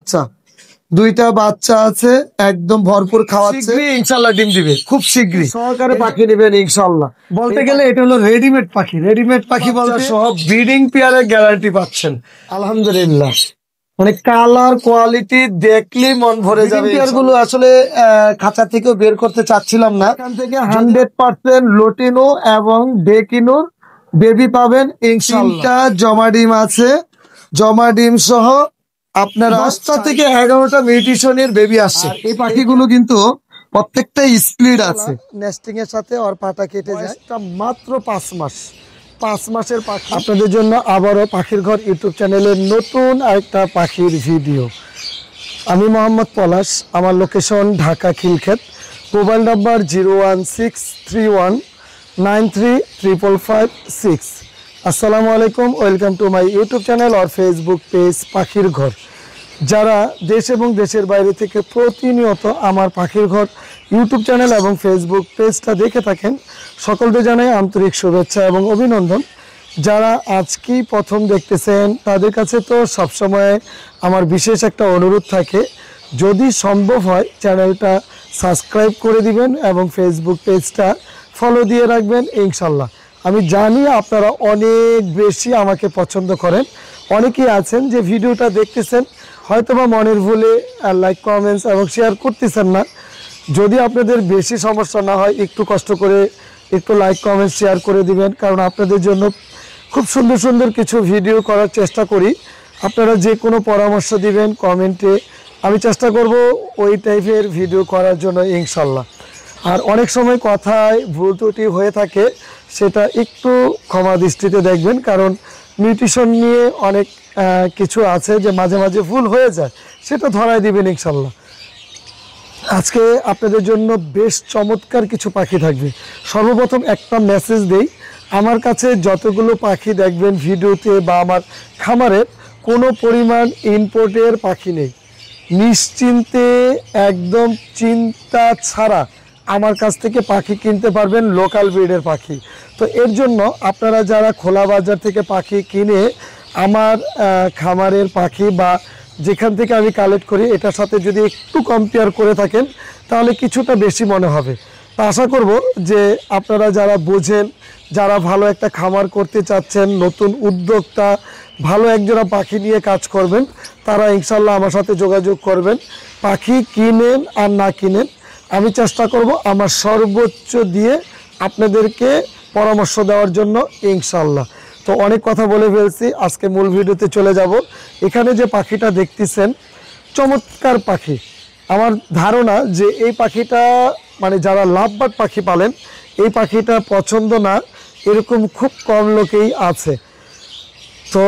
বাচ্চা, দুইটা বাচ্চা আছে, একদম ভরপুর খাওয়াচ্ছে, ইনশাল্লাহ ডিম দিবে খুব শীঘ্রই। সহকারে পাখি নেবেন ইনশাল্লাহ। বলতে গেলে এটা হলো রেডিমেড পাখি। রেডিমেড পাখি বলতে সব ব্রিডিং পেয়ারের গ্যারান্টি পাচ্ছেন আলহামদুলিল্লাহ। মানে কালার কোয়ালিটি দেখলেই মন ভরে যাবে। পেয়ার গুলো আসলে খাঁচা থেকেও বের করতে চাচ্ছিলাম না, এখান থেকে 100% লোটিনো এবং ডেকিনোর বেবি পাবেন ইনশাল্লাহ। জমা ডিম আছে, জমা ডিম সহ আপনার 10টা থেকে 11টা মিউটেশনের বেবি আসছে। এই পাখিগুলো কিন্তু প্রত্যেকটাই স্প্লিট আছে। নেস্টিং এর সাথে ওর পাটা কেটে যায়, মাত্র 5 মাস। 5 মাসের পাখি। আপনাদের জন্য আবারও পাখির ঘর ইউটিউব চ্যানেলের নতুন আরেকটা পাখির ভিডিও। আমি মোহাম্মদ পলাশ, আমার location Dhaka Khilkhet, mobile number 01631935556। আসসালামু আলাইকুম, welcome to my YouTube channel আর ফেসবুক পেজ পাখির ঘর। যারা দেশ এবং দেশের বাইরে থেকে প্রতিনিয়ত আমার পাখির ঘর ইউটিউব চ্যানেল এবং ফেসবুক পেজটা দেখে থাকেন, সকলকে জানাই আন্তরিক শুভেচ্ছা এবং অভিনন্দন। যারা আজকেই প্রথম দেখতেছেন তাদের কাছে তো সবসময় আমার বিশেষ একটা অনুরোধ থাকে, যদি সম্ভব হয় চ্যানেলটা সাবস্ক্রাইব করে দিবেন এবং ফেসবুক পেজটা ফলো দিয়ে রাখবেন ইনশাল্লাহ। আমি জানি আপনারা অনেক বেশি আমাকে পছন্দ করেন। অনেকেই আছেন যে ভিডিওটা দেখতেছেন হয়তোবা মনের ভুলে লাইক কমেন্টস এবং শেয়ার করতেছেন না। যদি আপনাদের বেশি সমস্যা না হয়, একটু কষ্ট করে একটু লাইক কমেন্ট শেয়ার করে দিবেন, কারণ আপনাদের জন্য খুব সুন্দর সুন্দর কিছু ভিডিও করার চেষ্টা করি। আপনারা যে কোনো পরামর্শ দিবেন কমেন্টে, আমি চেষ্টা করব ওই টাইপের ভিডিও করার জন্য ইনশাল্লাহ। আর অনেক সময় কথায় ভুল ত্রুটি হয়ে থাকে, সেটা একটু ক্ষমা দৃষ্টিতে দেখবেন, কারণ নিউট্রিশন নিয়ে অনেক কিছু আছে যে মাঝে মাঝে ভুল হয়ে যায়, সেটা ধরায় দিবেন ইনশাল্লাহ। আজকে আপনাদের জন্য বেশ চমৎকার কিছু পাখি থাকবে। সর্বপ্রথম একটা মেসেজ দেই, আমার কাছে যতগুলো পাখি দেখবেন ভিডিওতে বা আমার খামারে, কোনো পরিমাণ ইম্পোর্টের পাখি নেই। নিশ্চিন্তে একদম চিন্তা ছাড়া আমার কাছ থেকে পাখি কিনতে পারবেন, লোকাল ব্রিডের পাখি। তো এর জন্য আপনারা যারা খোলা বাজার থেকে পাখি কিনে আমার খামারের পাখি বা যেখান থেকে আমি কালেক্ট করি এটার সাথে যদি একটু কম্পেয়ার করে থাকেন, তাহলে কিছুটা বেশি মনে হবে। তা আশা করব যে আপনারা যারা বোঝেন, যারা ভালো একটা খামার করতে চাচ্ছেন, নতুন উদ্যোক্তা, ভালো একজোড়া পাখি নিয়ে কাজ করবেন, তারা ইনশাল্লাহ আমার সাথে যোগাযোগ করবেন। পাখি কিনেন আর না কিনেন, আমি চেষ্টা করব আমার সর্বোচ্চ দিয়ে আপনাদেরকে পরামর্শ দেওয়ার জন্য ইনশাল্লাহ। তো অনেক কথা বলে ফেলছি, আজকে মূল ভিডিওতে চলে যাব। এখানে যে পাখিটা দেখতেছেন চমৎকার পাখি। আমার ধারণা যে এই পাখিটা মানে যারা লাভবার্ড পাখি পালেন, এই পাখিটা পছন্দ না এরকম খুব কম লোকেই আছে। তো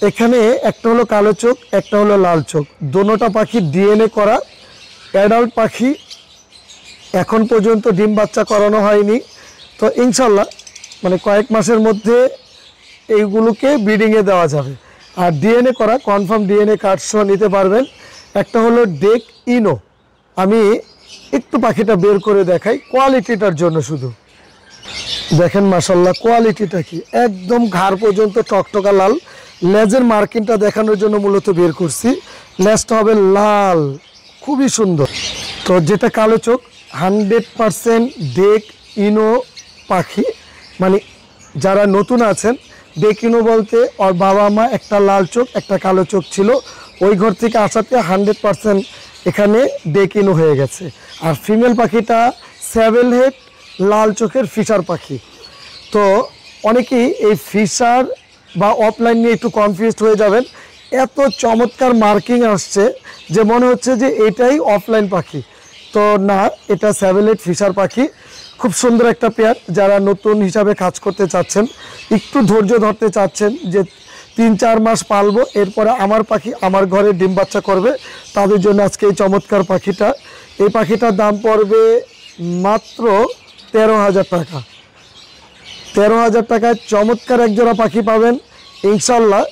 এখানে একটা হলো কালো চোখ, একটা হলো লাল চোখ, দোনোটা পাখি ডিএনএ করা অ্যাডাল্ট পাখি। এখন পর্যন্ত ডিম বাচ্চা করানো হয়নি। তো ইনশাল্লাহ মানে কয়েক মাসের মধ্যে এইগুলোকে ব্রিডিংয়ে দেওয়া যাবে। আর ডিএনএ করা কনফার্ম ডিএনএ কার্ড সহ নিতে পারবেন। একটা হলো ডেক ইনো, আমি একটু পাখিটা বের করে দেখাই কোয়ালিটিটার জন্য। শুধু দেখেন মাশাল্লাহ কোয়ালিটিটা কি, একদম ঘাড় পর্যন্ত টকটকা লাল। লেজের মার্কিংটা দেখানোর জন্য মূলত বের করছি। লেজটা হবে লাল, খুবই সুন্দর। তো যেটা কালো চোখ 100% ডেক ইনো পাখি। মানে যারা নতুন আছেন, ডেক ইনো বলতে ওর বাবা মা একটা লাল চোখ একটা কালো চোখ ছিল, ওই ঘর থেকে আসাতে 100% এখানে ডেক ইনো হয়ে গেছে। আর ফিমেল পাখিটা 7 হেড লাল চোখের ফিশার পাখি। তো অনেকেই এই ফিশার বা অফলাইন নিয়ে একটু কনফিউজড হয়ে যাবেন। এত চমৎকার মার্কিং আসছে যে মনে হচ্ছে যে এটাই অফলাইন পাখি। তো না, এটা 7 হেড ফিশার পাখি। খুব সুন্দর একটা পেয়ার। যারা নতুন হিসাবে কাজ করতে চাচ্ছেন, একটু ধৈর্য ধরতে চাচ্ছেন যে 3-4 মাস পালবো, এরপরে আমার পাখি আমার ঘরে ডিম বাচ্চা করবে, তাদের জন্য আজকে এই চমৎকার পাখিটা। এই পাখিটার দাম পড়বে মাত্র 13,000 টাকা। 13,000 টাকায় চমৎকার একজোড়া পাখি পাবেন ইনশাল্লাহ।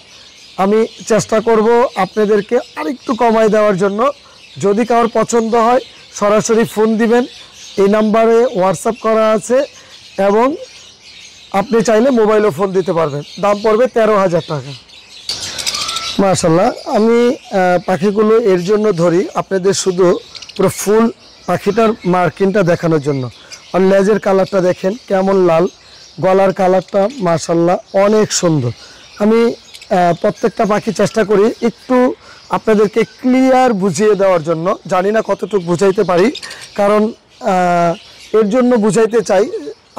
আমি চেষ্টা করব আপনাদেরকে আরেকটু কমায় দেওয়ার জন্য। যদি কারোর পছন্দ হয় সরাসরি ফোন দিবেন, এই নাম্বারে হোয়াটসঅ্যাপ করা আছে এবং আপনি চাইলে মোবাইলও ফোন দিতে পারবেন। দাম পড়বে 13,000 টাকা। মাশাআল্লাহ, আমি পাখিগুলো এর জন্য ধরি আপনাদের শুধু পুরো ফুল পাখিটার মার্কিংটা দেখানোর জন্য। আর লেজের কালারটা দেখেন কেমন লাল, গলার কালারটা মাশাআল্লাহ অনেক সুন্দর। আমি প্রত্যেকটা পাখি চেষ্টা করি একটু আপনাদেরকে ক্লিয়ার বুঝিয়ে দেওয়ার জন্য, জানি না কতটুকু বুঝাইতে পারি, কারণ এর জন্য বুঝাইতে চাই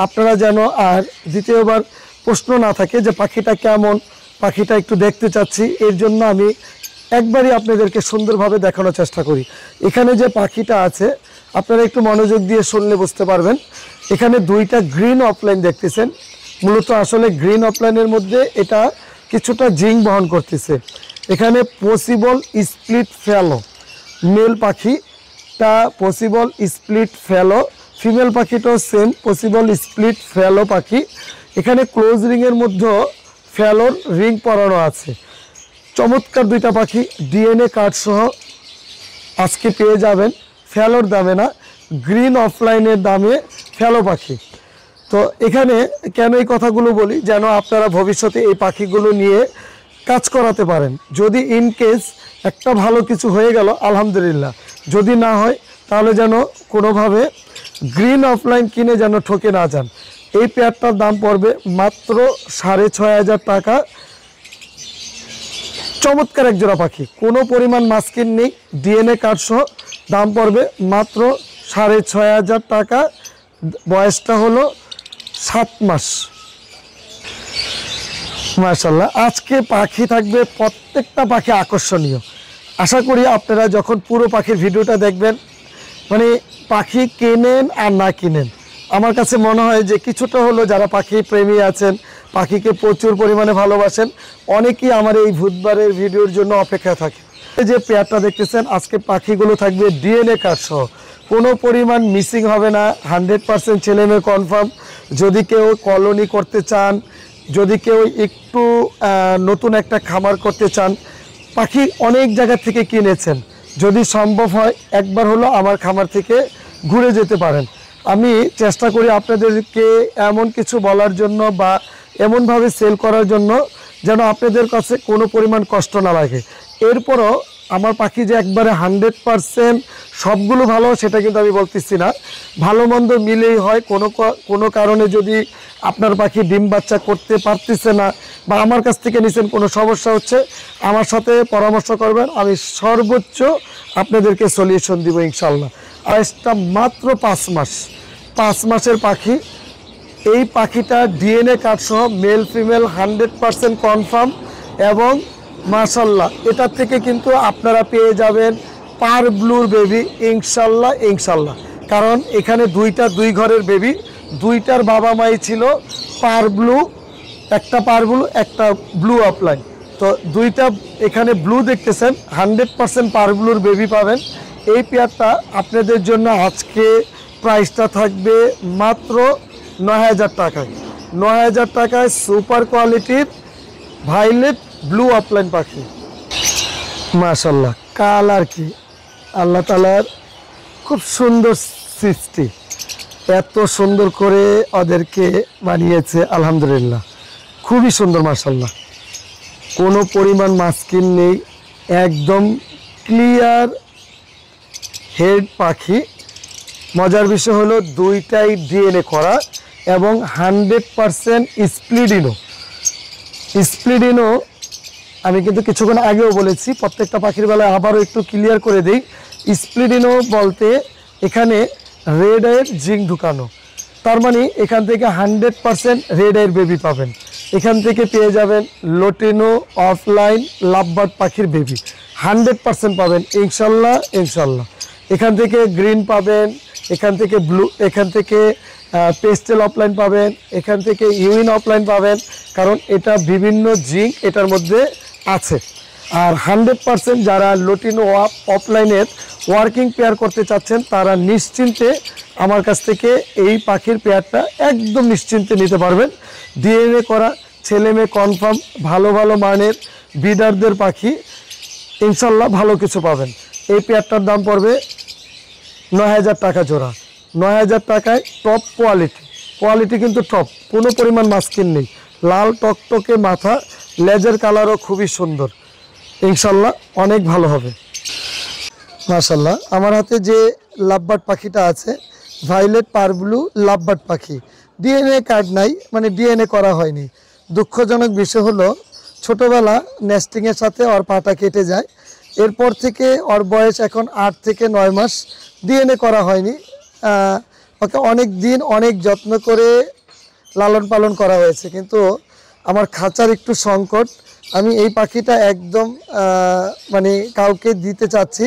আপনারা যেন আর দ্বিতীয়বার প্রশ্ন না থাকে যে পাখিটা কেমন, পাখিটা একটু দেখতে চাচ্ছি, এর জন্য আমি একবারই আপনাদেরকে সুন্দরভাবে দেখানোর চেষ্টা করি। এখানে যে পাখিটা আছে আপনারা একটু মনোযোগ দিয়ে শুনলে বুঝতে পারবেন। এখানে দুইটা গ্রিন অফলাইন দেখতেছেন, মূলত আসলে গ্রিন অফলাইনের মধ্যে এটা কিছুটা জিং বহন করতেছে। এখানে পসিবল স্প্লিট ফেলো মেল পাখিটা, পসিবল স্প্লিট ফেলো ফিমেল পাখিটাও সেম পসিবল স্প্লিট ফেলো পাখি। এখানে ক্লোজ রিংয়ের মধ্যেও ফেলোর রিং পরানো আছে। চমৎকার দুইটা পাখি, ডিএনএ কার্ড সহ আজকে পেয়ে যাবেন ফেলোর দামে না, গ্রিন অফলাইনের দামে ফেলো পাখি। তো এখানে কেন এই কথাগুলো বলি, যেন আপনারা ভবিষ্যতে এই পাখিগুলো নিয়ে কাজ করাতে পারেন। যদি ইন কেস একটা ভালো কিছু হয়ে গেল আলহামদুলিল্লাহ, যদি না হয় তাহলে যেন কোনোভাবে গ্রিন অফলাইন কিনে যেন ঠকে না যান। এই পেয়ারটার দাম পড়বে মাত্র 6500 টাকা। চমৎকার এক জোড়া পাখি, কোনো পরিমাণ মাস্কিন নেই, ডিএনএ কার্ড সহ দাম পড়বে মাত্র 6500 টাকা। বয়সটা হলো 7 মাস। মাশাআল্লাহ, আজকে পাখি থাকবে প্রত্যেকটা পাখি আকর্ষণীয়। আশা করি আপনারা যখন পুরো পাখির ভিডিওটা দেখবেন, মানে পাখি কেনেন আর না কিনেন, আমার কাছে মনে হয় যে কিছুটা হলো যারা পাখি প্রেমী আছেন, পাখিকে প্রচুর পরিমাণে ভালোবাসেন, অনেকেই আমার এই বুধবারের ভিডিওর জন্য অপেক্ষা থাকে। এই যে পেয়ারটা দেখতেছেন, আজকে পাখিগুলো থাকবে ডিএনএ কার্ড সহ, কোনো পরিমাণ মিসিং হবে না, 100% ছেলে মেয়ে কনফার্ম। যদি কেউ কলোনি করতে চান, যদি কেউ একটু নতুন একটা খামার করতে চান, পাখি অনেক জায়গা থেকে কিনেছেন, যদি সম্ভব হয় একবার হলো আমার খামার থেকে ঘুরে যেতে পারেন। আমি চেষ্টা করি আপনাদেরকে এমন কিছু বলার জন্য বা এমনভাবে সেল করার জন্য যেন আপনাদের কাছে কোনো পরিমাণ কষ্ট না লাগে। এরপরও আমার পাখি যে একবারে 100% সবগুলো ভালো সেটা কিন্তু আমি বলতেছি না, ভালো মন্দ মিলেই হয়। কোনো কারণে যদি আপনার পাখি ডিম বাচ্চা করতে পারতেছে না বা আমার কাছ থেকে নিছেন, কোনো সমস্যা হচ্ছে, আমার সাথে পরামর্শ করবেন, আমি সর্বোচ্চ আপনাদেরকে সলিউশন দিব ইনশাল্লাহ। বয়সটা মাত্র 5 মাস, 5 মাসের পাখি। এই পাখিটা ডিএনএ কার্ড সহ মেল ফিমেল 100% কনফার্ম, এবং মাশাআল্লাহ এটার থেকে কিন্তু আপনারা পেয়ে যাবেন পার ব্লুর বেবি ইনশাল্লাহ ইনশাল্লাহ। কারণ এখানে দুই ঘরের বেবি, দুইটার বাবা মাই ছিল পার ব্লু, একটা পার ব্লু একটা ব্লু অফলাইন। তো দুইটা এখানে ব্লু দেখতেছেন, 100% পার ব্লুর বেবি পাবেন। এই পেয়ারটা আপনাদের জন্য আজকে প্রাইসটা থাকবে মাত্র 9000 টাকায়। 9000 টাকায় সুপার কোয়ালিটির ভাইলেট ব্লু অফলাইন পাখি। মাশাআল্লাহ, কালার কি আল্লাহ তাআলার খুব সুন্দর সৃষ্টি, এত সুন্দর করে ওদেরকে বানিয়েছে আলহামদুলিল্লাহ, খুবই সুন্দর মাশাআল্লাহ। কোনো পরিমাণ মাস্কিন নেই, একদম ক্লিয়ার হেড পাখি। মজার বিষয় হলো দুইটাই ডিএনএ করা এবং 100% স্প্লিডিনো। আমি কিন্তু কিছুক্ষণ আগেও বলেছি, প্রত্যেকটা পাখির বেলায় আবারও একটু ক্লিয়ার করে দিই। স্প্লিডিনো বলতে এখানে রেড আইয়ের জিং ঢুকানো, তার মানে এখান থেকে 100% রেড আইয়ের বেবি পাবেন। এখান থেকে পেয়ে যাবেন লোটিনো অফলাইন লাভবার্ড পাখির বেবি 100% পাবেন ইনশাল্লাহ ইনশাল্লাহ। এখান থেকে গ্রিন পাবেন, এখান থেকে ব্লু, এখান থেকে পেস্টেল অফলাইন পাবেন, এখান থেকে ইউইন অফলাইন পাবেন, কারণ এটা বিভিন্ন জিঙ্ক এটার মধ্যে আছে। আর 100% যারা লোটিনো অফলাইনের ওয়ার্কিং পেয়ার করতে চাচ্ছেন তারা নিশ্চিন্তে আমার কাছ থেকে এই পাখির পেয়ারটা একদম নিশ্চিন্তে নিতে পারবেন। ডিএনএ করা, ছেলে মেয়ে কনফার্ম, ভালো ভালো মানের বিডারদের পাখি, ইনশাল্লাহ ভালো কিছু পাবেন। এই পেয়ারটার দাম পড়বে 9000 টাকা জোড়া। 9000 টাকায় টপ কোয়ালিটি কিন্তু টপ, কোনো পরিমাণ মাস্কিন নেই, লাল টকটকে মাথা, লেজের কালারও খুবই সুন্দর। ইনশাল্লাহ অনেক ভালো হবে। মাশাল্লাহ, আমার হাতে যে লাভবার্ড পাখিটা আছে ভায়োলেট পারব্লু লাভবার্ড পাখি, ডিএনএ কার্ড নাই, মানে ডিএনএ করা হয়নি। দুঃখজনক বিষয় হলো ছোটোবেলা নেস্টিংয়ের সাথে ওর পাটা কেটে যায়, এরপর থেকে ওর বয়স এখন 8 থেকে 9 মাস, ডিএনএ করা হয়নি। ওকে অনেক দিন অনেক যত্ন করে লালন পালন করা হয়েছে, কিন্তু আমার খাঁচার একটু সংকট। আমি এই পাখিটা একদম মানে কাউকে দিতে চাচ্ছি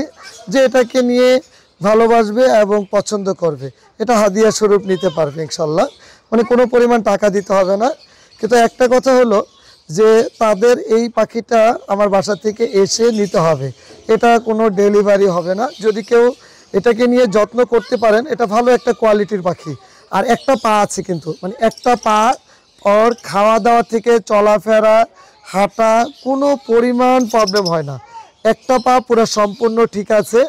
যে এটাকে নিয়ে ভালোবাসবে এবং পছন্দ করবে, এটা হাদিয়া স্বরূপ নিতে পারবে ইনশাল্লাহ, মানে কোনো পরিমাণ টাকা দিতে হবে না। কিন্তু একটা কথা হলো যে তাদের এই পাখিটা আমার বাসা থেকে এসে নিতে হবে, এটা কোনো ডেলিভারি হবে না। যদি কেউ এটাকে নিয়ে যত্ন করতে পারেন, এটা ভালো একটা কোয়ালিটির পাখি। আর একটা পা আছে কিন্তু, মানে একটা পা, ওর খাওয়া দাওয়া থেকে চলাফেরা হাঁটা কোনো পরিমাণ প্রবলেম হয় না, একটা পা পুরো সম্পূর্ণ ঠিক আছে।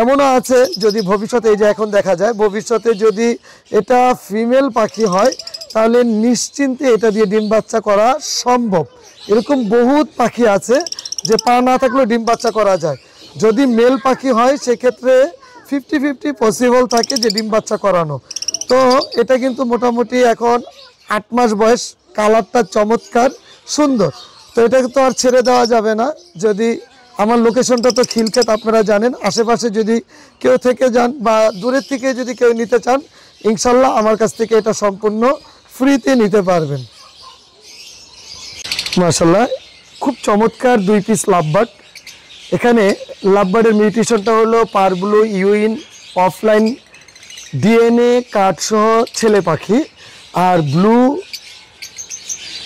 এমনও আছে যদি ভবিষ্যতে, এই যে এখন দেখা যায়, ভবিষ্যতে যদি এটা ফিমেল পাখি হয় তাহলে নিশ্চিন্তে এটা দিয়ে ডিম বাচ্চা করা সম্ভব। এরকম বহুত পাখি আছে যে পা না থাকলেও ডিম বাচ্চা করা যায়। যদি মেল পাখি হয় সেক্ষেত্রে 50-50 পসিবল থাকে যে ডিম বাচ্চা করানো। তো এটা কিন্তু মোটামুটি এখন 8 মাস বয়স, কালারটা চমৎকার সুন্দর। তো এটাকে তো আর ছেড়ে দেওয়া যাবে না। যদি আমার লোকেশনটা তো খিলক্ষেত, আপনারা জানেন, আশেপাশে যদি কেউ থেকে যান বা দূরের থেকে যদি কেউ নিতে চান, ইনশাল্লাহ আমার কাছ থেকে এটা সম্পূর্ণ ফ্রিতে নিতে পারবেন। মাশাল্লাহ, খুব চমৎকার 2 পিস লাভবার্ড। এখানে লাভবার্ডের মিউটেশনটা হলো পারব্লু ইউইন অফলাইন ডিএনএ কার্ড সহ ছেলে পাখি, আর ব্লু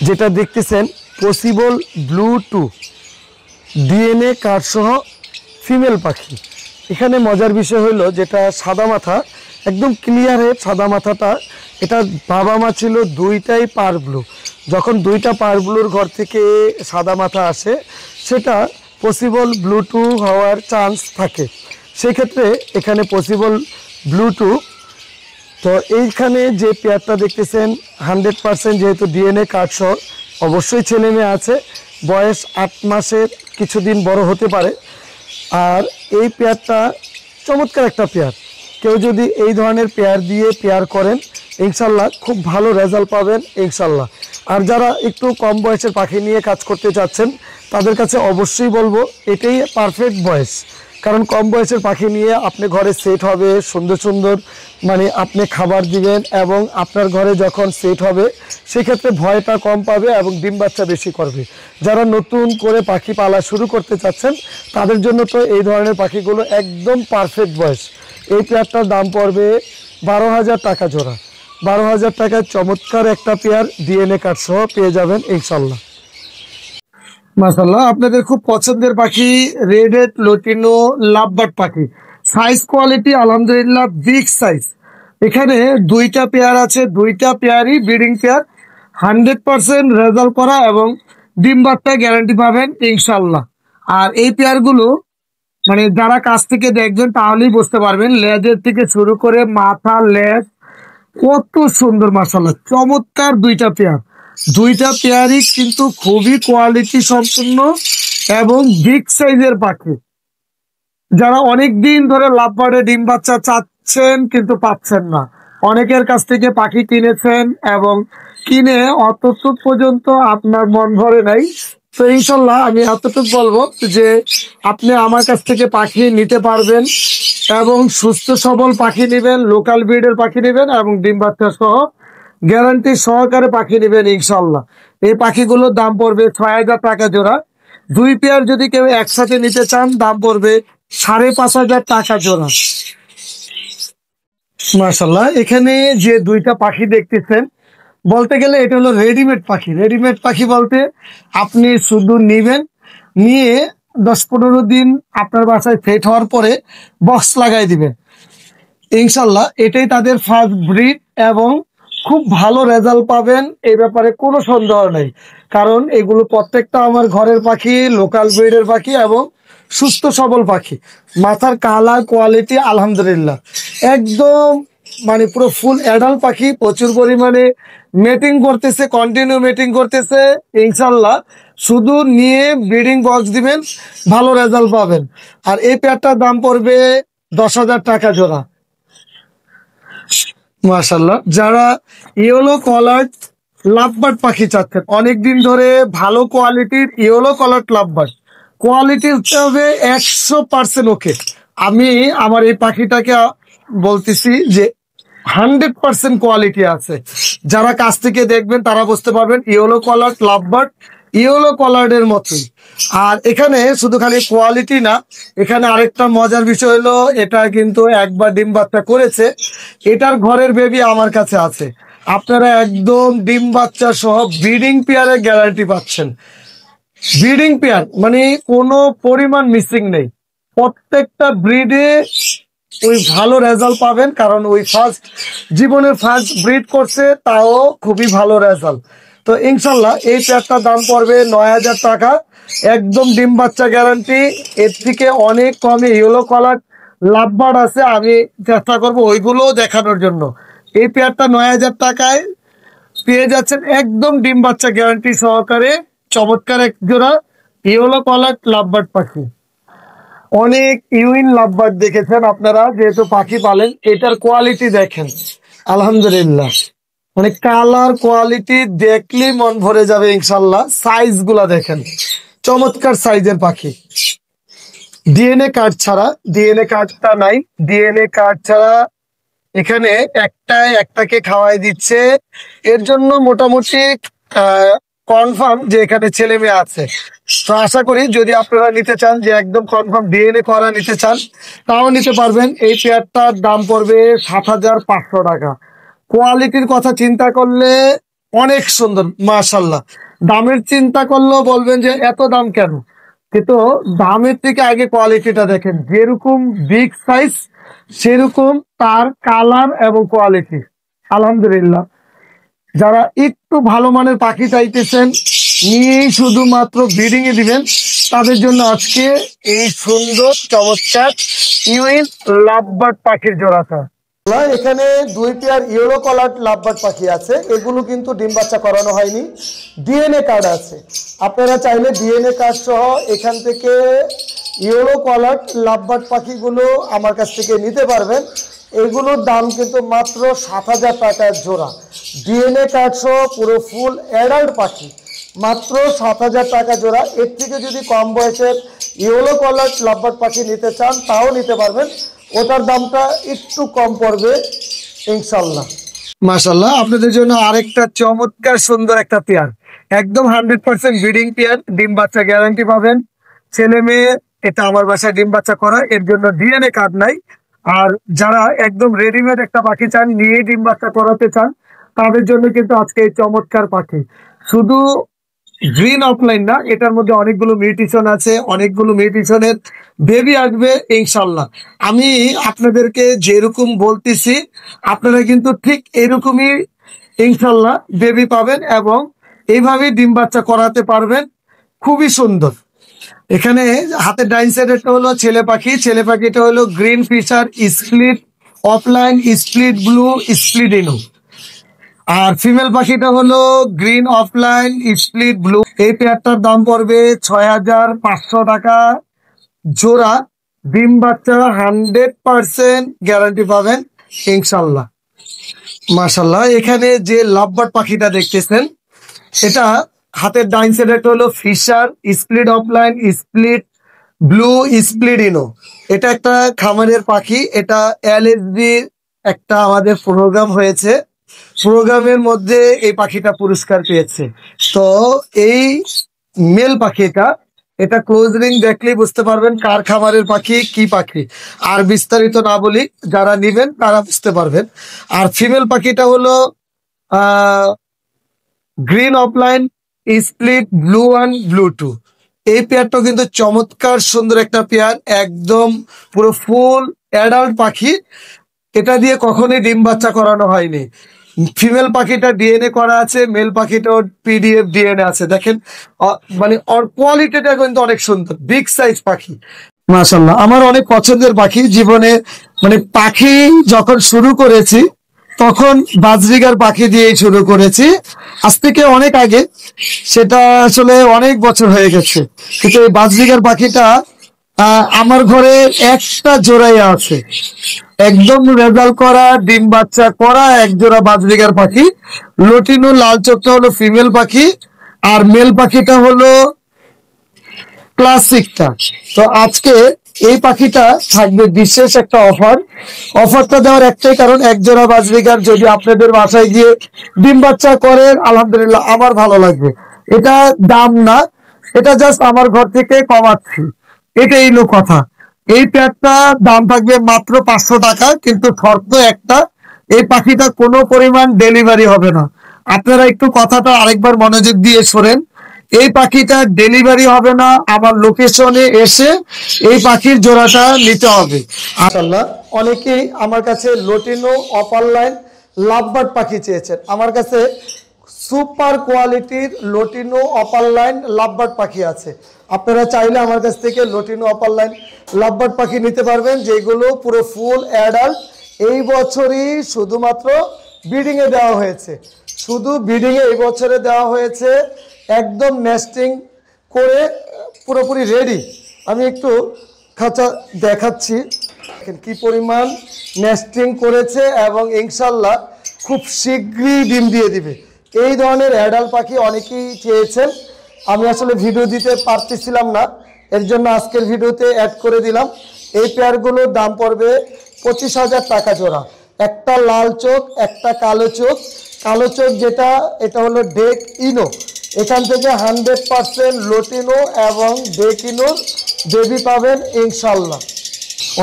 যেটা দেখতেছেন পসিবল ব্লু 2 ডিএনএ কার্ড সহ ফিমেল পাখি। এখানে মজার বিষয় হলো যেটা সাদা মাথা, একদম ক্লিয়ার হেড সাদা মাথাটা, এটা বাবা মা ছিল দুইটাই পারব্লু। যখন দুইটা পারব্লুর ঘর থেকে সাদা মাথা আসে, সেটা পসিবল ব্লু 2 হওয়ার চান্স থাকে, সেক্ষেত্রে এখানে পসিবল ব্লু 2। তো এইখানে যে পেয়ারটা দেখতেছেন 100% যেহেতু ডিএনএ কার্ড সহ, অবশ্যই ছেলে মেয়ে আছে, বয়স 8 মাসের কিছুদিন বড় হতে পারে। আর এই পেয়ারটা চমৎকার একটা পেয়ার, কেউ যদি এই ধরনের পেয়ার দিয়ে পেয়ার করেন ইনশাল্লাহ খুব ভালো রেজাল্ট পাবেন ইনশাল্লাহ। আর যারা একটু কম বয়সের পাখি নিয়ে কাজ করতে চাচ্ছেন তাদের কাছে অবশ্যই বলবো এটাই পারফেক্ট বয়স, কারণ কম বয়সের পাখি নিয়ে আপনি ঘরে সেট হবে সুন্দর সুন্দর, মানে আপনি খাবার দিবেন এবং আপনার ঘরে যখন সেট হবে সেক্ষেত্রে ভয়টা কম পাবে এবং ডিম বাচ্চা বেশি করবে। যারা নতুন করে পাখি পালা শুরু করতে চাচ্ছেন তাদের জন্য তো এই ধরনের পাখিগুলো একদম পারফেক্ট বয়স। এই পেয়ারটার দাম পড়বে 12,000 টাকা জোড়া। 12,000 টাকায় চমৎকার একটা পেয়ার ডিএনএ কার্ড সহ পেয়ে যাবেন ইনশাল্লাহ। মাশাআল্লাহ, আপনাদের খুব পছন্দের পাখি রেডেড লটিনো লাভবার্ড পাখি, সাইজ কোয়ালিটি আলহামদুলিল্লাহ বিগ সাইজ। এখানে দুইটা পেয়ার আছে, দুইটা পেয়ারই ব্রিডিং পেয়ার, 100% রেজাল্ট করা এবং ডিম বাচ্চা গ্যারান্টি পাবেন ইনশাল্লাহ। আর এই পেয়ারগুলো মানে যারা কাছ থেকে দেখবেন তাহলেই বুঝতে পারবেন, লেজের থেকে শুরু করে মাথা লেজ কত সুন্দর, মাশাআল্লাহ চমৎকার দুইটা পেয়ার। দুইটা পেয়ারই কিন্তু খুবই কোয়ালিটি সম্পূর্ণ এবং বিগ সাইজের পাখি। যারা অনেক দিন ধরে লাভবার্ডে ডিম বাচ্চা চাচ্ছেন কিন্তু পাচ্ছেন না, অনেকের কাছ থেকে পাখি কিনেছেন এবং কিনে অতটুক পর্যন্ত আপনার মন ভরে নাই, তো ইনশাল্লাহ আমি এতটুকু বলবো যে আপনি আমার কাছ থেকে পাখি নিতে পারবেন এবং সুস্থ সবল পাখি নেবেন, লোকাল ব্রিডের পাখি নেবেন এবং ডিম বাচ্চা সহ গ্যারান্টি সহকারে পাখি নেবেন ইনশাল্লাহ। এই পাখিগুলোর দাম পড়বে 6,000 টাকা জোড়া। 2 পেয়ার যদি কেউ একসাথে নিতে চান দাম পড়বে 5,500 টাকা জোড়া। মাশাল্লাহ, এখানে যে দুইটা পাখি দেখতেছেন বলতে গেলে এটা হলো রেডিমেড পাখি। রেডিমেড পাখি বলতে আপনি শুধু নিবেন, নিয়ে 10-15 দিন আপনার বাসায় সেট হওয়ার পরে বক্স লাগাই দিবেন ইনশাল্লাহ। এটাই তাদের ফার্স্ট ব্রিড এবং খুব ভালো রেজাল্ট পাবেন, এই ব্যাপারে কোনো সন্দেহ নেই। কারণ এগুলো প্রত্যেকটা আমার ঘরের পাখি, লোকাল ব্রিডের পাখি এবং সুস্থ সবল পাখি। মাথার কালার কোয়ালিটি আলহামদুলিল্লাহ একদম মানে পুরো ফুল অ্যাডাল্ট পাখি, প্রচুর পরিমাণে মেটিং করতেছে, কন্টিনিউ মেটিং করতেছে। ইনশাল্লাহ শুধু নিয়ে ব্রিডিং বক্স দিবেন, ভালো রেজাল্ট পাবেন। আর এই পেয়ারটার দাম পড়বে 10,000 টাকা জোড়া। মাশাল্লাহ, যারা ইয়েলো কলার লাভবার্ড পাখি চাচ্ছেন অনেকদিন ধরে, ভালো কোয়ালিটির ইয়েলো কলার লাভবার্ড, কোয়ালিটি হচ্ছে হবে 100% ওকে। আমি আমার এই পাখিটাকে বলতেছি যে 100% কোয়ালিটি আছে। যারা কাছ থেকে দেখবেন তারা বুঝতে পারবেন ইয়েলো কলার লাভবার্ড ইয়েলো কলারের মতোই। আর এখানে শুধু খালি কোয়ালিটি না, এখানে আরেকটা মজার বিষয় হলো এটা কিন্তু একবার ডিম বাচ্চা করেছে। এটার ঘরের বেবি আমার কাছে আছে। আপনারা একদম ডিম বাচ্চা সহ ব্রিডিং পেয়ারের গ্যারান্টি পাচ্ছেন। ব্রিডিং পেয়ার মানে কোনো পরিমাণ মিসিং নেই, প্রত্যেকটা ব্রিডে ওই ভালো রেজাল্ট পাবেন, কারণ ওই জীবনের ফার্স্ট ব্রিড করছে, তাও খুবই ভালো রেজাল্ট। তো ইনশাল্লাহ এই পেয়ারটার দাম পড়বে 9,000 টাকা, একদম ডিম বাচ্চা গ্যারান্টি। এর থেকে অনেক কমে ইয়েলো কলার লাভবার্ড আছে, আমি চেষ্টা করব ওইগুলো দেখানোর জন্য। এই পেয়ারটা 9,000 টাকায় পেয়ে যাচ্ছেন একদম ডিম বাচ্চা গ্যারান্টি সহকারে, চমৎকার এক জোড়া ইয়েলো কলার লাভবার্ড পাখি। অনেক ইউইন লাভবার্ড দেখেছেন আপনারা, যেহেতু পাখি পালেন। এটার কোয়ালিটি দেখেন, আলহামদুলিল্লাহ, মানে কালার কোয়ালিটি দেখলেই মন ভরে যাবে ইনশাল্লাহ। সাইজ গুলা দেখেন, চমৎকার সাইজের পাখি। ডিএনএ কার্ড ছাড়া, ডিএনএ কার্ডটা নাই, ডিএনএ কার্ড ছাড়া এখানে একটাকে খাওয়াই দিচ্ছে। এর জন্য মোটামুটি কনফার্ম যে এখানে ছেলে মেয়ে আছে। তো আশা করি যদি আপনারা নিতে চান, যে একদম কনফার্ম ডিএনএ করা নিতে চান, তাও নিতে পারবেন। এই পেয়ারটার দাম পড়বে 7,500 টাকা। কোয়ালিটির কথা চিন্তা করলে অনেক সুন্দর, মাশাল্লাহ। দামের চিন্তা করলেও বলবেন যে এত দাম কেন, কিন্তু দামের থেকে আগে কোয়ালিটিটা দেখেন। যেরকম বিগ সাইজ সেরকম তার কালার এবং কোয়ালিটি, আলহামদুলিল্লাহ। যারা একটু ভালো মানের পাখি চাইতেছেন, নিয়েই শুধুমাত্র ব্রিডিং এ দিবেন, তাদের জন্য আজকে এই সুন্দর চমৎকার ইউইন লাভবার্ড পাখির জোড়াটা। এখানে 2 পেয়ার ইয়েলো কলার লাভবার্ড পাখি আছে, এগুলো কিন্তু ডিম বাচ্চা করানো হয়নি, ডিএনএ কার্ড আছে। আপনারা চাইলে ডিএনএ কার্ড সহ এখান থেকে ইয়েলো কলার লাভবার্ড পাখিগুলো আমার কাছ থেকে নিতে পারবেন। এগুলোর দাম কিন্তু মাত্র 7,000 টাকার জোড়া, ডিএনএ কার্ড সহ পুরো ফুল অ্যাডাল্ট পাখি, মাত্র 7,000 টাকা জোড়া। এর থেকে যদি কম বয়সের ইয়েলো কলার লাভবার্ড পাখি নিতে চান, তাও নিতে পারবেন, ওটার দামটা একটু কম পড়বে ইনশাল্লাহ। মাশাল্লাহ, আপনাদের জন্য আরেকটা চমৎকার সুন্দর একটা পেয়ার, একদম 100% ব্রিডিং পেয়ার, ডিম বাচ্চা গ্যারান্টি পাবেন। ছেলে মেয়ে, এটা আমার বাসায় ডিম বাচ্চা করা, এর জন্য ডিএনএ কার্ড নাই। আর যারা একদম রেডিমেড একটা পাখি চান, নিয়ে ডিম বাচ্চা করাতে চান, তাদের জন্য কিন্তু আজকে এই চমৎকার পাখি। শুধু গ্রিন অফলাইন না, এটার মধ্যে অনেকগুলো মিউটেশন আছে, অনেকগুলো মিউটেশনের বেবি আসবে ইনশাল্লাহ। আমি আপনাদেরকে যেরকম বলতেছি, আপনারা কিন্তু ঠিক এরকমই ইনশাল্লাহ বেবি পাবেন এবং এইভাবেই ডিম বাচ্চা করাতে পারবেন। খুবই সুন্দর। এখানে হাতের ডাইন সাইডেরটা হলো ছেলে পাখি, ছেলে পাখিটা হলো green fisher split offline split blue split ইনো। আর ফিমেল পাখিটা হলো গ্রিন অফলাইন স্প্লিট ব্লু। এই পেয়ারটার দাম পড়বে 6,500 টাকা জোড়া। ডিম বাচ্চা 100% গ্যারান্টি পাবেন ইনশাল্লাহ। মাশাল্লাহ, এখানে যে লাভবার্ড পাখিটা দেখতেছেন, এটা হাতের ডাইন সাইডেরটা হলো fisher split offline split blue split ইনো। এটা একটা খামারের পাখি, এটা এলএসডি একটা আমাদের প্রোগ্রাম হয়েছে, প্রোগ্রামের মধ্যে এই পাখিটা পুরস্কার পেয়েছে। তো এই মেল পাখিটা, এটা ক্লোজ রিং দেখলেই বুঝতে পারবেন কার খামারের পাখি, কি পাখি। আর বিস্তারিত না বলি, যারা নিবেন তারা বুঝতে পারবেন। আর ফিমেল পাখিটা হলো green offline split blue 1 blue 2। এই পেয়ারটাও কিন্তু চমৎকার সুন্দর একটা পেয়ার, একদম পুরো ফুল অ্যাডাল্ট পাখি। এটা দিয়ে কখনোই ডিম বাচ্চা করানো হয়নি। ফিমেল পাখিটা ডিএনএ করা আছে, মেল পাখিটাও পিডিএফ ডিএনএ আছে। দেখেন মানে ওর কোয়ালিটিটা কিন্তু অনেক সুন্দর, বিগ সাইজ পাখি। মাশাল্লাহ, আমার অনেক পছন্দের পাখি। জীবনে মানে পাখি যখন শুরু করেছি, তখন বাজরিগার পাখি দিয়ে শুরু করেছি, আজ থেকে অনেক আগে, সেটা আসলে অনেক বছর হয়ে গেছে। কিন্তু এই বাজরিগার পাখিটা আমার ঘরে একটা জোড়াই আছে, একদম রেজাল্ট করা ডিম বাচ্চা করা এক জোড়া বাজরিগার পাখি। লটিনো লাল চোখটা হলো ফিমেল পাখি, আর মেল পাখিটা হলো ক্লাসিকটা। তো আজকে এই পাখিটা থাকবে বিশেষ একটা অফার। অফারটা দেওয়ার একটাই কারণ, এক জোড়া বাজরিগার যদি আপনাদের বাসায় গিয়ে ডিম বাচ্চা করেন, আলহামদুলিল্লাহ আমার ভালো লাগবে। এটা দাম না, এটা জাস্ট আমার ঘর থেকে কমাচ্ছি, এটাই হলো কথা। এই প্যাকটা দাম থাকবে মাত্র 500 টাকা, কিন্তু শর্ত একটা, এই পাখিটা কোনো পরিমাণ ডেলিভারি হবে না। আপনারা একটু কথাটা আরেকবার মনোযোগ দিয়ে শোনেন, এই পাখিটা ডেলিভারি হবে না, আমার লোকেশনে এসে এই পাখির জোড়াটা নিতে হবে। মাশাআল্লাহ, অনেকেই আমার কাছে লটিনো অপার লাইন লাভবার্ড পাখি চেয়েছেন। আমার কাছে সুপার কোয়ালিটির লটিনো অপার লাইন লাভবার্ড পাখি আছে। আপনারা চাইলে আমার কাছ থেকে লটিনো অপার লাইন লাভবার্ড পাখি নিতে পারবেন, যেগুলো পুরো ফুল অ্যাডাল্ট। এই বছরই শুধুমাত্র ব্রিডিং এ দেওয়া হয়েছে, শুধু ব্রিডিং এ এই বছরে দেওয়া হয়েছে, একদম নেস্টিং করে পুরোপুরি রেডি। আমি একটু খাঁচা দেখাচ্ছি, কি পরিমাণ নেস্টিং করেছে, এবং ইনশাল্লাহ খুব শীঘ্রই ডিম দিয়ে দিবে। এই ধরনের অ্যাডাল্ট পাখি অনেকেই চেয়েছেন, আমি আসলে ভিডিও দিতে পারতেছিলাম না, এর জন্য আজকের ভিডিওতে অ্যাড করে দিলাম। এই পেয়ারগুলোর দাম পড়বে 25,000 টাকা জোড়া। একটা লাল চোখ, একটা কালো চোখ। কালো চোখ যেটা, এটা হলো ডেক ইনো। এখান থেকে 100% লটিনো এবং ডেক ইনোর বেবি পাবেন ইনশাল্লাহ।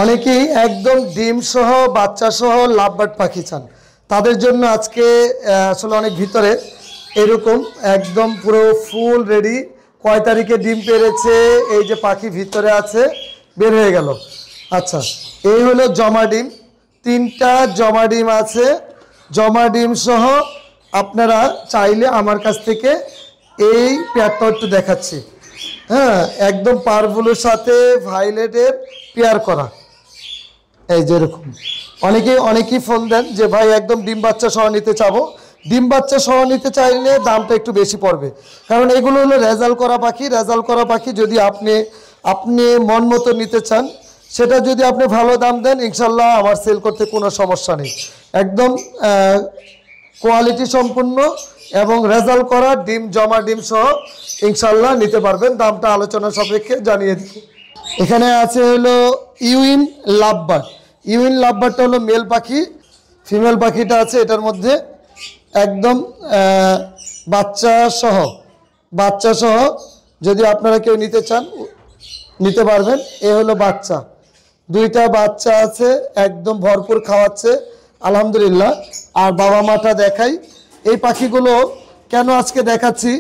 অনেকেই একদম ডিম সহ বাচ্চা সহ লাভবার্ড পাখি চান, তাদের জন্য আজকে আসলে অনেক ভিতরে এরকম একদম পুরো ফুল রেডি। কয় তারিখে ডিম পেরেছে, এই যে পাখি ভিতরে আছে, বের হয়ে গেল। আচ্ছা, এই হলো জমা ডিম, 3টা জমা ডিম আছে। জমা ডিম সহ আপনারা চাইলে আমার কাছ থেকে এই পেয়ারটা একটু দেখাচ্ছি। হ্যাঁ, একদম পারভুলের সাথে ভাইলেটের পেয়ার করা, এই যেরকম। অনেকেই ফোন দেন যে ভাই একদম ডিম বাচ্চা সহ নিতে চাবো। ডিম বাচ্চা সহ নিতে চাইলে দামটা একটু বেশি পড়বে, কারণ এগুলো হলো রেজাল্ট করা পাখি। রেজাল্ট করা পাখি যদি আপনি মন মতো নিতে চান, সেটা যদি আপনি ভালো দাম দেন, ইনশাল্লাহ আমার সেল করতে কোনো সমস্যা নেই। একদম কোয়ালিটি সম্পূর্ণ এবং রেজাল্ট করা ডিম, জমা ডিম সহ ইনশাল্লাহ নিতে পারবেন। দামটা আলোচনা সাপেক্ষে জানিয়ে দিব। এখানে আছে হলো ইউইন লাভবার্ড। ইউইন লাভবার্ডটা হলো মেল পাখি, ফিমেল পাখিটা আছে এটার মধ্যে, একদম বাচ্চা সহ যদি আপনারা কেউ নিতে চান নিতে পারবেন। এ হলো বাচ্চা, 2টা বাচ্চা আছে, একদম ভরপুর খাওয়াচ্ছে আলহামদুলিল্লাহ। আর বাবা মাটা দেখাই, এই পাখিগুলো কেন আজকে দেখাচ্ছি,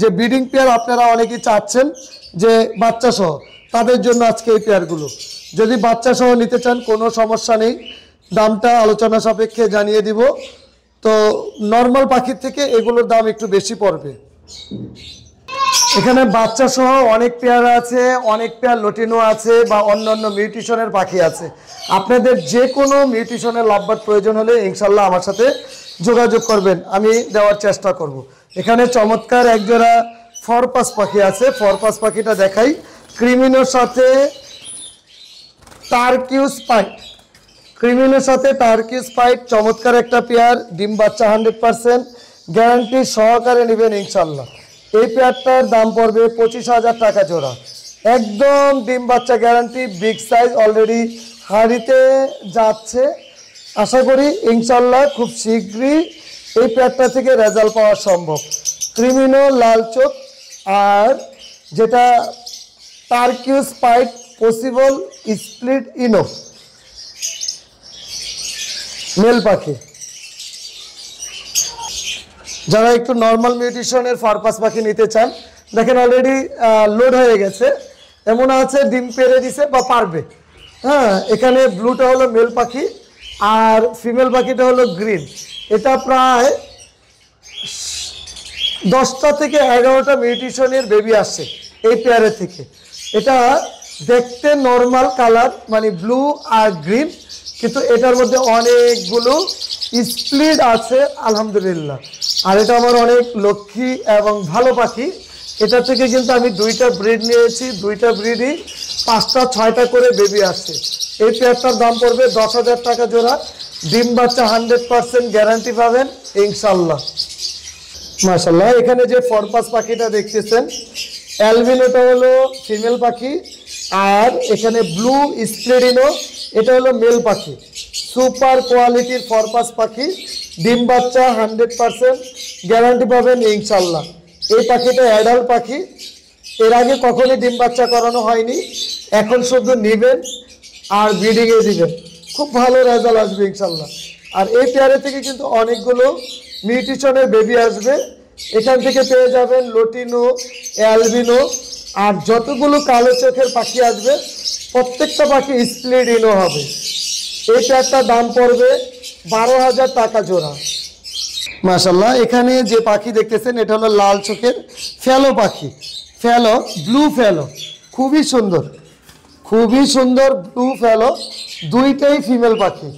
যে ব্রিডিং পেয়ার আপনারা অনেকেই চাচ্ছেন যে বাচ্চা সহ, তাদের জন্য আজকে এই পেয়ারগুলো। যদি বাচ্চা সহ নিতে চান কোনো সমস্যা নেই, দামটা আলোচনা সাপেক্ষে জানিয়ে দিব। তো নর্মাল পাখির থেকে এগুলোর দাম একটু বেশি পড়বে। এখানে বাচ্চা সহ অনেক পেয়ার আছে, অনেক পেয়ার লটিনো আছে, বা অন্যান্য মিউটেশনের পাখি আছে। আপনাদের যে কোনো মিউটেশনের লাভবার্ড প্রয়োজন হলে ইনশাল্লাহ আমার সাথে যোগাযোগ করবেন, আমি দেওয়ার চেষ্টা করব। এখানে চমৎকার একজোড়া ফরপাস পাখি আছে, ফরপাস পাখিটা দেখাই। ক্রিমিনোর সাথে টার্কিউস পাইট, ক্রিমিনোর সাথে টার্কিউস পাইট, চমৎকার একটা পেয়ার। ডিম বাচ্চা 100% গ্যারান্টি সহকারে নেবেন ইনশাল্লাহ। এই পেয়ারটার দাম পড়বে 25,000 টাকা জোড়া, একদম ডিম বাচ্চা গ্যারান্টি। বিগ সাইজ, অলরেডি হাঁড়িতে যাচ্ছে। আশা করি ইনশাল্লাহ খুব শীঘ্রই এই পেয়ারটা থেকে রেজাল্ট পাওয়া সম্ভব। ক্রিমিনো লাল চোখ, আর যেটা টার্কিউস পাইট পসিবল স্প্লিট ইনো মেল পাখি। যারা একটু নর্মাল মিউটেশনের ফারপাস পাখি নিতে চান, দেখেন অলরেডি লোড হয়ে গেছে, এমন আছে ডিম পেরে দিছে বা পারবে। হ্যাঁ, এখানে ব্লুটা হলো মেল পাখি, আর ফিমেল পাখিটা হলো গ্রিন। এটা প্রায় 10টা থেকে 11টা মিউটেশনের বেবি আসছে এই পেয়ারের থেকে। এটা দেখতে নর্মাল কালার, মানে ব্লু আর গ্রিন, কিন্তু এটার মধ্যে অনেকগুলো স্প্লিট আছে আলহামদুলিল্লাহ। আর এটা আমার অনেক লক্ষ্মী এবং ভালো পাখি। এটা থেকে কিন্তু আমি 2টা ব্রিড নিয়েছি, 2টা ব্রিডই 5টা 6টা করে বেবি আছে। এই পেয়ারটার দাম পড়বে 10,000 টাকা জোড়া। ডিম বাচ্চা 100% গ্যারান্টি পাবেন ইনশাল্লাহ। মাশাআল্লাহ, এখানে যে ফরপাস পাখিটা দেখতেছেন অ্যালবিনোটা হলো ফিমেল পাখি, আর এখানে ব্লু স্প্লেডিনো এটা হলো মেল পাখি। সুপার কোয়ালিটির ফরপাস পাখি, ডিম বাচ্চা 100% গ্যারান্টি পাবেন ইনশাল্লাহ। এই পাখিটা অ্যাডাল্ট পাখি, এর আগে কখনোই ডিম বাচ্চা করানো হয়নি, এখন শুধু নেবেন আর ব্রিডিংয়ে দিবেন, খুব ভালো রেজাল্ট আসবে ইনশাল্লাহ। আর এই পেয়ারে থেকে কিন্তু অনেকগুলো মিউটেশনের বেবি আসবে, এখান থেকে পেয়ে যাবেন লটিনো, অ্যালবিনো, আর যতগুলো কালো চোখের পাখি আসবে প্রত্যেকটা পাখি স্প্লিডিনো হবে। এই পেয়ারটার দাম পড়বে 12,000 টাকা জোড়া। মাশাআল্লাহ, এখানে যে পাখি দেখতেছেন এটা হলো লাল চোখের ফেলো পাখি, ফেলো, ব্লু ফেলো, খুবই সুন্দর, খুবই সুন্দর ব্লু ফেলো। দুইটাই ফিমেল পাখি,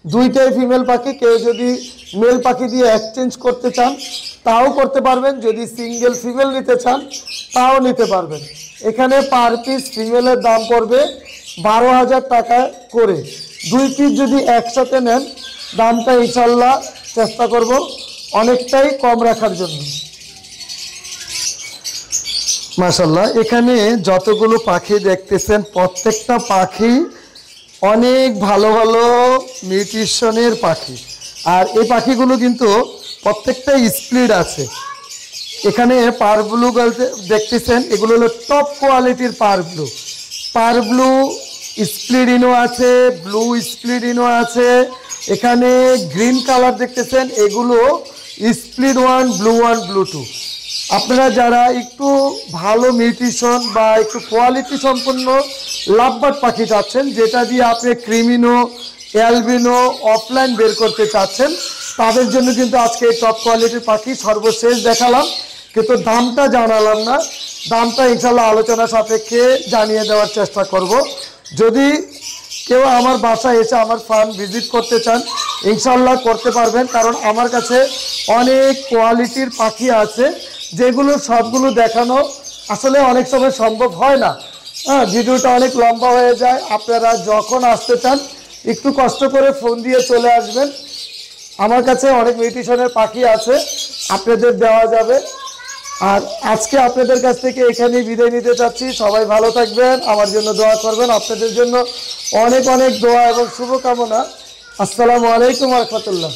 দুইটাই ফিমেল পাখি। কেউ যদি মেল পাখি দিয়ে এক্সচেঞ্জ করতে চান তাও করতে পারবেন, যদি সিঙ্গেল ফিমেল নিতে চান তাও নিতে পারবেন। এখানে পার পিস ফিমেলের দাম পড়বে 12,000 টাকা করে। 2 পিস যদি একসাথে নেন দামটা ইনশাল্লাহ চেষ্টা করব অনেকটাই কম রাখার জন্য। মাশাআল্লাহ, এখানে যতগুলো পাখি দেখতেছেন প্রত্যেকটা পাখি অনেক ভালো ভালো মিউটেশনের পাখি। আর এই পাখিগুলো কিন্তু প্রত্যেকটা স্প্লিট আছে। এখানে পার ব্লু দেখতেছেন, এগুলো হলো টপ কোয়ালিটির পার ব্লু। পার ব্লু স্প্লিডিনো আছে, ব্লু স্প্লিডিনো আছে। এখানে গ্রিন কালার দেখতেছেন, এগুলো স্প্লিট 1, ব্লু 1, ব্লু 2। আপনারা যারা একটু ভালো মিউটেশন বা একটু কোয়ালিটি সম্পন্ন লাভবার্ড পাখি চাচ্ছেন, যেটা দিয়ে আপনি ক্রিমিনো, অ্যালবিনো অফলাইন বের করতে চাচ্ছেন, তাদের জন্য কিন্তু আজকে এই টপ কোয়ালিটির পাখি সর্বশেষ দেখালাম, কিন্তু দামটা জানালাম না। দামটা ইনশাল্লাহ আলোচনা সাপেক্ষে জানিয়ে দেওয়ার চেষ্টা করব। যদি কেউ আমার বাসায় এসে আমার ফার্ম ভিজিট করতে চান ইনশাল্লাহ করতে পারবেন, কারণ আমার কাছে অনেক কোয়ালিটির পাখি আছে যেগুলো সবগুলো দেখানো আসলে অনেক সময় সম্ভব হয় না। ভিডিওটা অনেক লম্বা হয়ে যায়। আপনারা যখন আসতে চান একটু কষ্ট করে ফোন দিয়ে চলে আসবেন। আমার কাছে অনেক মিউটেশনের পাখি আছে, আপনাদের দেওয়া যাবে। আর আজকে আপনাদের কাছ থেকে এখানেই বিদায় নিতে চাচ্ছি। সবাই ভালো থাকবেন, আমার জন্য দোয়া করবেন। আপনাদের জন্য অনেক অনেক দোয়া এবং শুভকামনা। আসসালামু আলাইকুম ওয়া রাহমাতুল্লাহ।